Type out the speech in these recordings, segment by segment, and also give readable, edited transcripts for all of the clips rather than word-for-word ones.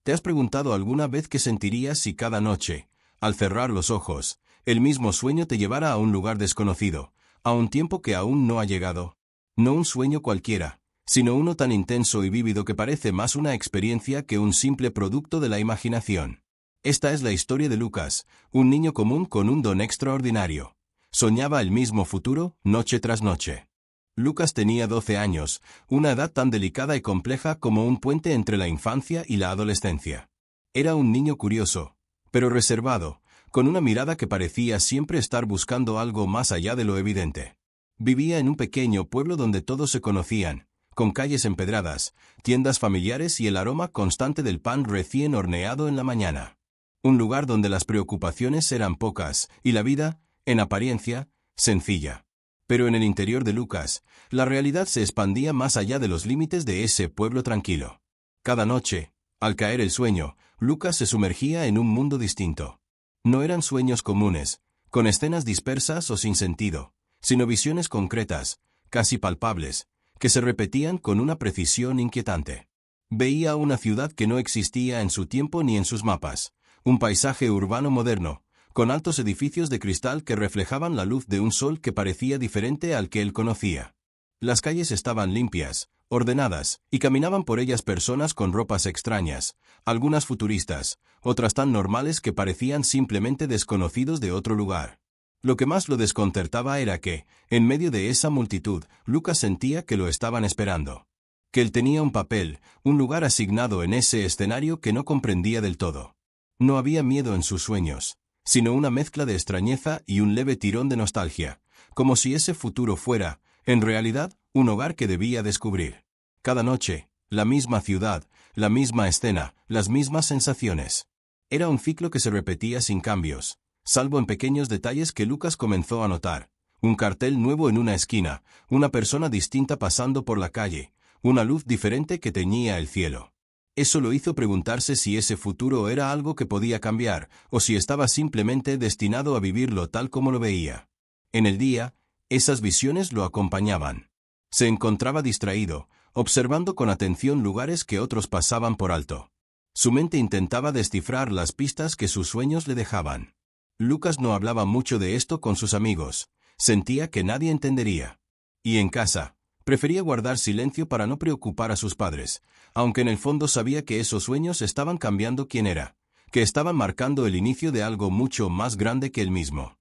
¿Te has preguntado alguna vez qué sentirías si cada noche, al cerrar los ojos, el mismo sueño te llevara a un lugar desconocido, a un tiempo que aún no ha llegado? No un sueño cualquiera, sino uno tan intenso y vívido que parece más una experiencia que un simple producto de la imaginación. Esta es la historia de Lucas, un niño común con un don extraordinario. Soñaba el mismo futuro, noche tras noche. Lucas tenía 12 años, una edad tan delicada y compleja como un puente entre la infancia y la adolescencia. Era un niño curioso, pero reservado, con una mirada que parecía siempre estar buscando algo más allá de lo evidente. Vivía en un pequeño pueblo donde todos se conocían, con calles empedradas, tiendas familiares y el aroma constante del pan recién horneado en la mañana. Un lugar donde las preocupaciones eran pocas y la vida, en apariencia, sencilla. Pero en el interior de Lucas, la realidad se expandía más allá de los límites de ese pueblo tranquilo. Cada noche, al caer el sueño, Lucas se sumergía en un mundo distinto. No eran sueños comunes, con escenas dispersas o sin sentido, sino visiones concretas, casi palpables, que se repetían con una precisión inquietante. Veía una ciudad que no existía en su tiempo ni en sus mapas, un paisaje urbano moderno, con altos edificios de cristal que reflejaban la luz de un sol que parecía diferente al que él conocía. Las calles estaban limpias, ordenadas, y caminaban por ellas personas con ropas extrañas, algunas futuristas, otras tan normales que parecían simplemente desconocidos de otro lugar. Lo que más lo desconcertaba era que, en medio de esa multitud, Lucas sentía que lo estaban esperando. Que él tenía un papel, un lugar asignado en ese escenario que no comprendía del todo. No había miedo en sus sueños, sino una mezcla de extrañeza y un leve tirón de nostalgia, como si ese futuro fuera, en realidad, un hogar que debía descubrir. Cada noche, la misma ciudad, la misma escena, las mismas sensaciones. Era un ciclo que se repetía sin cambios, salvo en pequeños detalles que Lucas comenzó a notar. Un cartel nuevo en una esquina, una persona distinta pasando por la calle, una luz diferente que teñía el cielo. Eso lo hizo preguntarse si ese futuro era algo que podía cambiar, o si estaba simplemente destinado a vivirlo tal como lo veía. En el día, esas visiones lo acompañaban. Se encontraba distraído, observando con atención lugares que otros pasaban por alto. Su mente intentaba descifrar las pistas que sus sueños le dejaban. Lucas no hablaba mucho de esto con sus amigos, sentía que nadie entendería. Y en casa, prefería guardar silencio para no preocupar a sus padres, aunque en el fondo sabía que esos sueños estaban cambiando quién era, que estaban marcando el inicio de algo mucho más grande que él mismo.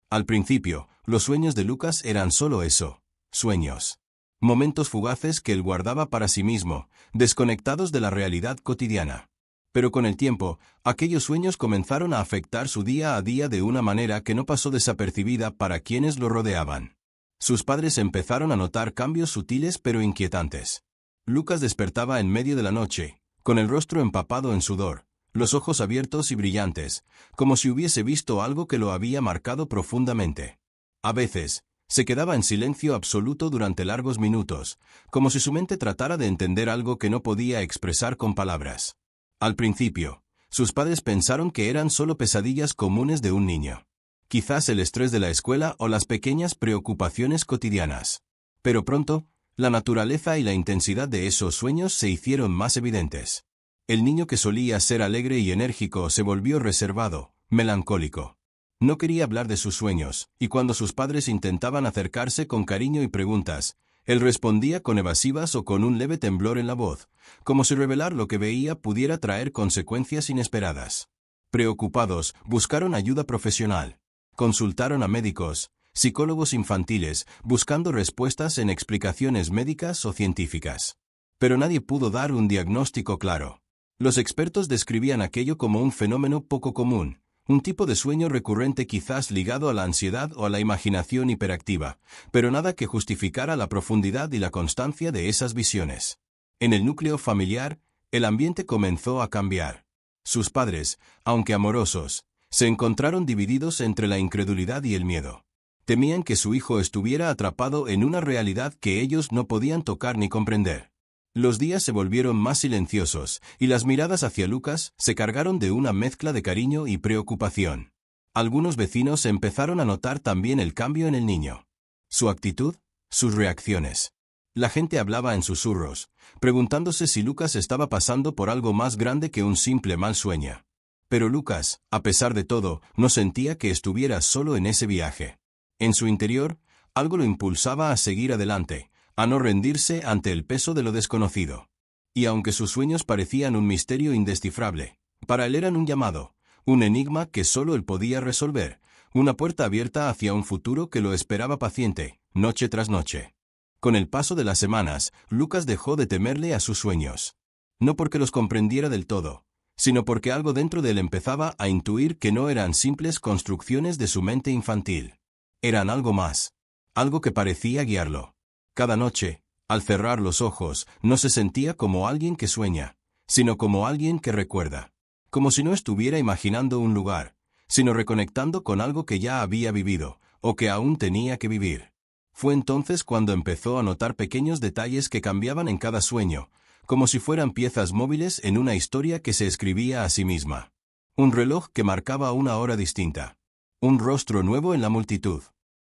Al principio, los sueños de Lucas eran solo eso, sueños. Momentos fugaces que él guardaba para sí mismo, desconectados de la realidad cotidiana. Pero con el tiempo, aquellos sueños comenzaron a afectar su día a día de una manera que no pasó desapercibida para quienes lo rodeaban. Sus padres empezaron a notar cambios sutiles pero inquietantes. Lucas despertaba en medio de la noche, con el rostro empapado en sudor, los ojos abiertos y brillantes, como si hubiese visto algo que lo había marcado profundamente. A veces, se quedaba en silencio absoluto durante largos minutos, como si su mente tratara de entender algo que no podía expresar con palabras. Al principio, sus padres pensaron que eran solo pesadillas comunes de un niño. Quizás el estrés de la escuela o las pequeñas preocupaciones cotidianas. Pero pronto, la naturaleza y la intensidad de esos sueños se hicieron más evidentes. El niño que solía ser alegre y enérgico se volvió reservado, melancólico. No quería hablar de sus sueños, y cuando sus padres intentaban acercarse con cariño y preguntas, él respondía con evasivas o con un leve temblor en la voz, como si revelar lo que veía pudiera traer consecuencias inesperadas. Preocupados, buscaron ayuda profesional. Consultaron a médicos, psicólogos infantiles, buscando respuestas en explicaciones médicas o científicas. Pero nadie pudo dar un diagnóstico claro. Los expertos describían aquello como un fenómeno poco común, un tipo de sueño recurrente quizás ligado a la ansiedad o a la imaginación hiperactiva, pero nada que justificara la profundidad y la constancia de esas visiones. En el núcleo familiar, el ambiente comenzó a cambiar. Sus padres, aunque amorosos, se encontraron divididos entre la incredulidad y el miedo. Temían que su hijo estuviera atrapado en una realidad que ellos no podían tocar ni comprender. Los días se volvieron más silenciosos, y las miradas hacia Lucas se cargaron de una mezcla de cariño y preocupación. Algunos vecinos empezaron a notar también el cambio en el niño. Su actitud, sus reacciones. La gente hablaba en susurros, preguntándose si Lucas estaba pasando por algo más grande que un simple mal sueño. Pero Lucas, a pesar de todo, no sentía que estuviera solo en ese viaje. En su interior, algo lo impulsaba a seguir adelante, a no rendirse ante el peso de lo desconocido. Y aunque sus sueños parecían un misterio indescifrable, para él eran un llamado, un enigma que solo él podía resolver, una puerta abierta hacia un futuro que lo esperaba paciente, noche tras noche. Con el paso de las semanas, Lucas dejó de temerle a sus sueños. No porque los comprendiera del todo, sino porque algo dentro de él empezaba a intuir que no eran simples construcciones de su mente infantil. Eran algo más, algo que parecía guiarlo. Cada noche, al cerrar los ojos, no se sentía como alguien que sueña, sino como alguien que recuerda. Como si no estuviera imaginando un lugar, sino reconectando con algo que ya había vivido, o que aún tenía que vivir. Fue entonces cuando empezó a notar pequeños detalles que cambiaban en cada sueño, como si fueran piezas móviles en una historia que se escribía a sí misma. Un reloj que marcaba una hora distinta. Un rostro nuevo en la multitud.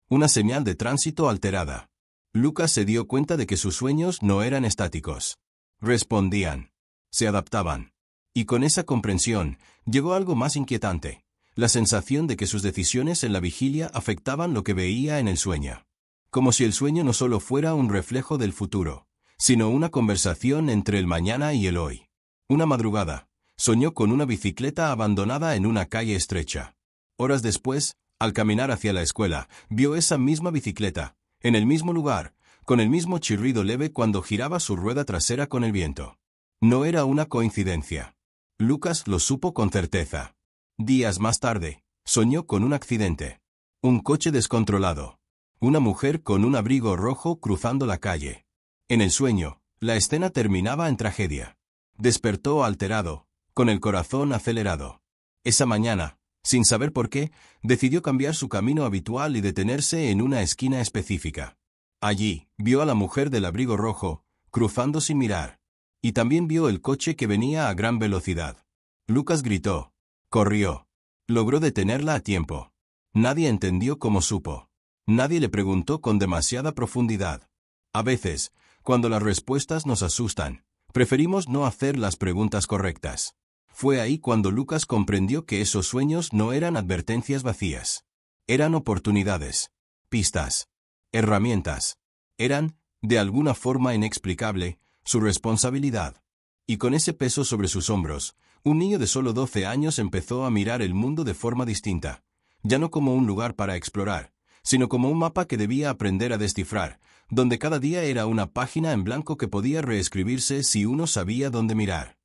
Una señal de tránsito alterada. Lucas se dio cuenta de que sus sueños no eran estáticos. Respondían. Se adaptaban. Y con esa comprensión, llegó algo más inquietante. La sensación de que sus decisiones en la vigilia afectaban lo que veía en el sueño. Como si el sueño no solo fuera un reflejo del futuro, sino una conversación entre el mañana y el hoy. Una madrugada, soñó con una bicicleta abandonada en una calle estrecha. Horas después, al caminar hacia la escuela, vio esa misma bicicleta, en el mismo lugar, con el mismo chirrido leve cuando giraba su rueda trasera con el viento. No era una coincidencia. Lucas lo supo con certeza. Días más tarde, soñó con un accidente. Un coche descontrolado. Una mujer con un abrigo rojo cruzando la calle. En el sueño, la escena terminaba en tragedia. Despertó alterado, con el corazón acelerado. Esa mañana, sin saber por qué, decidió cambiar su camino habitual y detenerse en una esquina específica. Allí, vio a la mujer del abrigo rojo, cruzando sin mirar. Y también vio el coche que venía a gran velocidad. Lucas gritó. Corrió. Logró detenerla a tiempo. Nadie entendió cómo supo. Nadie le preguntó con demasiada profundidad. A veces, cuando las respuestas nos asustan, preferimos no hacer las preguntas correctas. Fue ahí cuando Lucas comprendió que esos sueños no eran advertencias vacías. Eran oportunidades, pistas, herramientas. Eran, de alguna forma inexplicable, su responsabilidad. Y con ese peso sobre sus hombros, un niño de solo 12 años empezó a mirar el mundo de forma distinta, ya no como un lugar para explorar, sino como un mapa que debía aprender a descifrar, donde cada día era una página en blanco que podía reescribirse si uno sabía dónde mirar.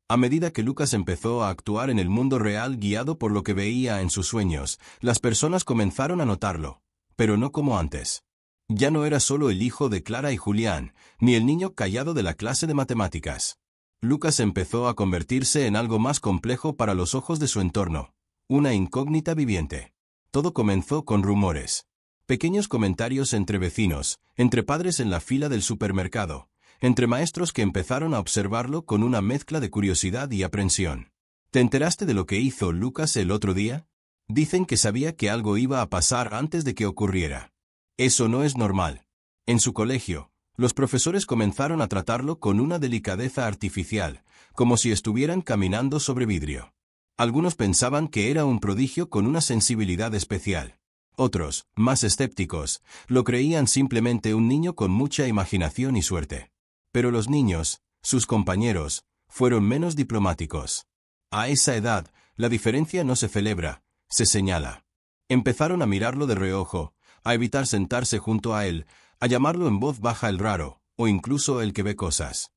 A medida que Lucas empezó a actuar en el mundo real guiado por lo que veía en sus sueños, las personas comenzaron a notarlo, pero no como antes. Ya no era solo el hijo de Clara y Julián, ni el niño callado de la clase de matemáticas. Lucas empezó a convertirse en algo más complejo para los ojos de su entorno, una incógnita viviente. Todo comenzó con rumores. Pequeños comentarios entre vecinos, entre padres en la fila del supermercado, entre maestros que empezaron a observarlo con una mezcla de curiosidad y aprensión. ¿Te enteraste de lo que hizo Lucas el otro día? Dicen que sabía que algo iba a pasar antes de que ocurriera. Eso no es normal. En su colegio, los profesores comenzaron a tratarlo con una delicadeza artificial, como si estuvieran caminando sobre vidrio. Algunos pensaban que era un prodigio con una sensibilidad especial. Otros, más escépticos, lo creían simplemente un niño con mucha imaginación y suerte. Pero los niños, sus compañeros, fueron menos diplomáticos. A esa edad, la diferencia no se celebra, se señala. Empezaron a mirarlo de reojo, a evitar sentarse junto a él, a llamarlo en voz baja el raro, o incluso el que ve cosas.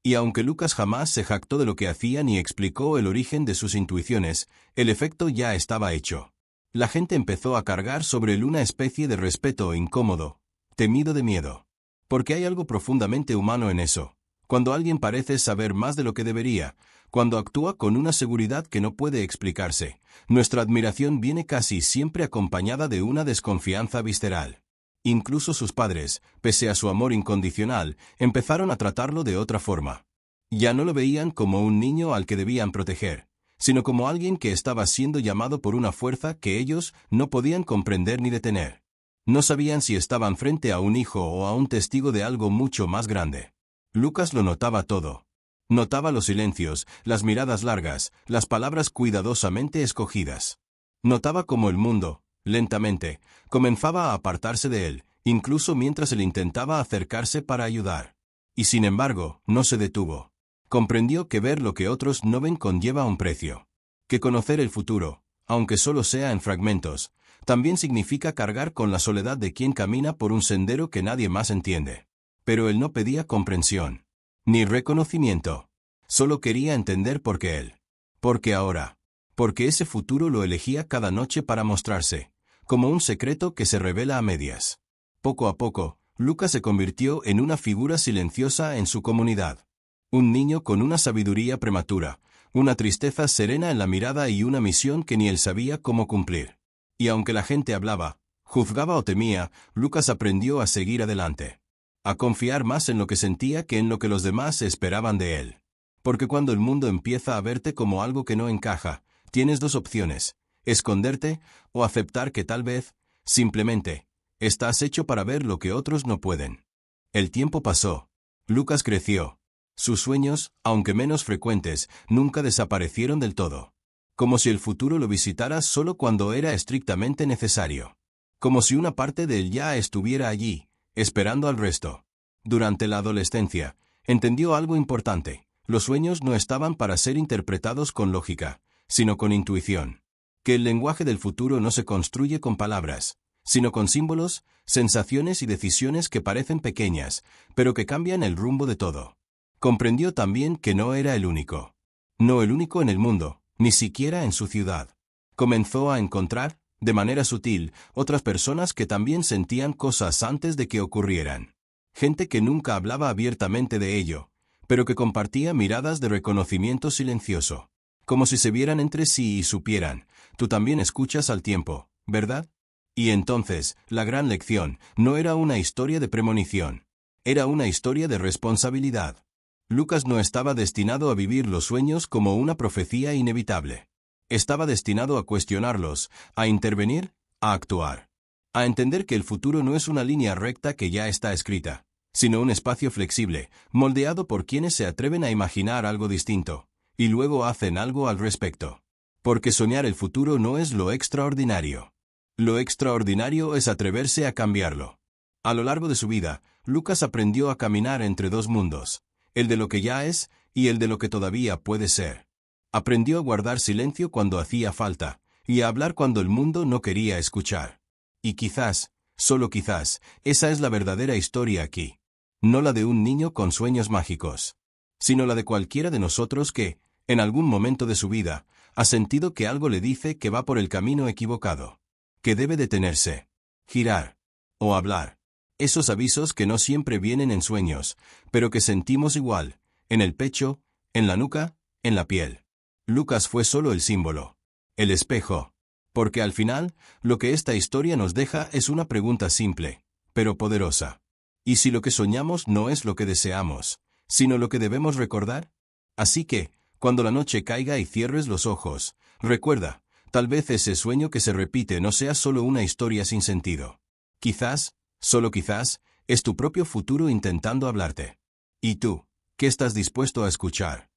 Y aunque Lucas jamás se jactó de lo que hacía ni explicó el origen de sus intuiciones, el efecto ya estaba hecho. La gente empezó a cargar sobre él una especie de respeto incómodo, temido de miedo. Porque hay algo profundamente humano en eso. Cuando alguien parece saber más de lo que debería, cuando actúa con una seguridad que no puede explicarse, nuestra admiración viene casi siempre acompañada de una desconfianza visceral. Incluso sus padres, pese a su amor incondicional, empezaron a tratarlo de otra forma. Ya no lo veían como un niño al que debían proteger, sino como alguien que estaba siendo llamado por una fuerza que ellos no podían comprender ni detener. No sabían si estaban frente a un hijo o a un testigo de algo mucho más grande. Lucas lo notaba todo. Notaba los silencios, las miradas largas, las palabras cuidadosamente escogidas. Notaba cómo el mundo, lentamente, comenzaba a apartarse de él, incluso mientras él intentaba acercarse para ayudar. Y sin embargo, no se detuvo. Comprendió que ver lo que otros no ven conlleva un precio. Que conocer el futuro, aunque solo sea en fragmentos, también significa cargar con la soledad de quien camina por un sendero que nadie más entiende. Pero él no pedía comprensión, ni reconocimiento. Solo quería entender por qué él. Porque ahora. Porque ese futuro lo elegía cada noche para mostrarse, como un secreto que se revela a medias. Poco a poco, Lucas se convirtió en una figura silenciosa en su comunidad. Un niño con una sabiduría prematura, una tristeza serena en la mirada y una misión que ni él sabía cómo cumplir. Y aunque la gente hablaba, juzgaba o temía, Lucas aprendió a seguir adelante. A confiar más en lo que sentía que en lo que los demás esperaban de él. Porque cuando el mundo empieza a verte como algo que no encaja, tienes dos opciones: esconderte o aceptar que tal vez, simplemente, estás hecho para ver lo que otros no pueden. El tiempo pasó. Lucas creció. Sus sueños, aunque menos frecuentes, nunca desaparecieron del todo. Como si el futuro lo visitara solo cuando era estrictamente necesario. Como si una parte de él ya estuviera allí, esperando al resto. Durante la adolescencia, entendió algo importante: los sueños no estaban para ser interpretados con lógica, sino con intuición. Que el lenguaje del futuro no se construye con palabras, sino con símbolos, sensaciones y decisiones que parecen pequeñas, pero que cambian el rumbo de todo. Comprendió también que no era el único. No el único en el mundo, ni siquiera en su ciudad. Comenzó a encontrar, de manera sutil, otras personas que también sentían cosas antes de que ocurrieran. Gente que nunca hablaba abiertamente de ello, pero que compartía miradas de reconocimiento silencioso. Como si se vieran entre sí y supieran: tú también escuchas al tiempo, ¿verdad? Y entonces, la gran lección no era una historia de premonición. Era una historia de responsabilidad. Lucas no estaba destinado a vivir los sueños como una profecía inevitable. Estaba destinado a cuestionarlos, a intervenir, a actuar. A entender que el futuro no es una línea recta que ya está escrita, sino un espacio flexible, moldeado por quienes se atreven a imaginar algo distinto, y luego hacen algo al respecto. Porque soñar el futuro no es lo extraordinario. Lo extraordinario es atreverse a cambiarlo. A lo largo de su vida, Lucas aprendió a caminar entre dos mundos: el de lo que ya es y el de lo que todavía puede ser. Aprendió a guardar silencio cuando hacía falta, y a hablar cuando el mundo no quería escuchar. Y quizás, solo quizás, esa es la verdadera historia aquí. No la de un niño con sueños mágicos, sino la de cualquiera de nosotros que, en algún momento de su vida, ha sentido que algo le dice que va por el camino equivocado, que debe detenerse, girar, o hablar. Esos avisos que no siempre vienen en sueños, pero que sentimos igual, en el pecho, en la nuca, en la piel. Lucas fue solo el símbolo, el espejo. Porque al final, lo que esta historia nos deja es una pregunta simple, pero poderosa. ¿Y si lo que soñamos no es lo que deseamos, sino lo que debemos recordar? Así que, cuando la noche caiga y cierres los ojos, recuerda, tal vez ese sueño que se repite no sea solo una historia sin sentido. Quizás, solo quizás, es tu propio futuro intentando hablarte. ¿Y tú, qué estás dispuesto a escuchar?